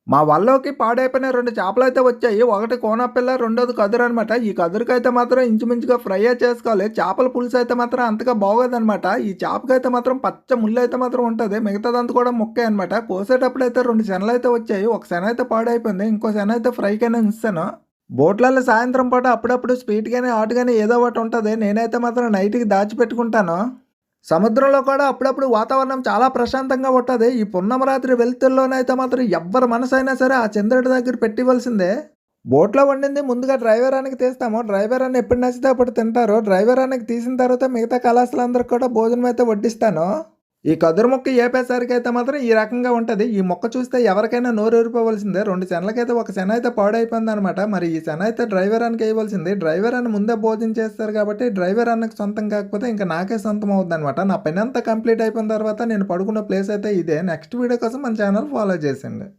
మా వల్లోకి పాడైపోయిన 2 చేపలైతే వచ్చాయి. ఒకటి కోనపిల్ల, రెండోది కదురనమాట. ఈ కదురుకైతే మాత్రం ఇంచుమించుగా ఫ్రైయే చేసుకోవాలి. చేపల పులుసయితే మాత్రం అంతగా బాగోదనమాట. ఈ చేపకైతే మాత్రం పచ్చ ముల్లయితే మాత్రం ఉంటది. మిగతాదంతా కూడా ముక్కే అనమాట. కోసేటప్పుడైతే 2 శనలయితే వచ్చాయి. ఒక శనయితే పాడైపోయింది. ఇంకో శనయితే ఫ్రైకైనా ఉంచేసాను. బోట్లలో సాయంత్రం పూట అప్పుడప్పుడు స్వీట్ గాని, హాట్ గాని ఏదో ఒకటి ఉంటది. నేనైతే మాత్రం నైట్‌కి దాచిపెట్టుకుంటాను. సముద్రంలో కూడా అప్పుడప్పుడు వాతావరణం చాలా ప్రశాంతంగా ఉంటది. ఈ పున్నమి రాత్రి వెలుతురులోనైతే మాత్రం ఎవ్వరి మనసైనా సరే ఆ చంద్రుడి దగ్గర పెట్టివ్వాల్సిందే. బోట్‌లో వండింది ముందుగా డ్రైవర్ అన్నకి తీస్తాము. డ్రైవర్ అన్న ఎప్పుడు నచ్చితే అప్పుడు తింటారు. డ్రైవర్ అన్నకి తీసిన తర్వాత మిగతా కళాశాలందరికి కూడా భోజనం అయితే వడ్డిస్తాను. ఈ కదురు మొక్క ఏపేసరికైతే మాత్రం ఈ రకంగా ఉంటది. ఈ మొక్క చూస్తే ఎవరికైనా నోరూరిపోవాల్సిందే. 2 శనలకైతే ఒక శన అయితే పాడైపోయిందనమాట. మరి ఈ శన అయితే డ్రైవర్ అన్నకి ఎయవలసింది. డ్రైవర్ అన్న ముందే భోజనం చేస్తారు కాబట్టి డ్రైవర్ అన్నకి సొంతం కాకపోతే ఇంక నాకే సొంతం అవుద్దనమాట. నా పనంతా కంప్లీట్ అయిపోయిన తర్వాత నేను పడుకున్న ప్లేస్ అయితే ఇదే. నెక్స్ట్ వీడియో కోసం మన ఛానల్ ఫాలో చేసేయండి.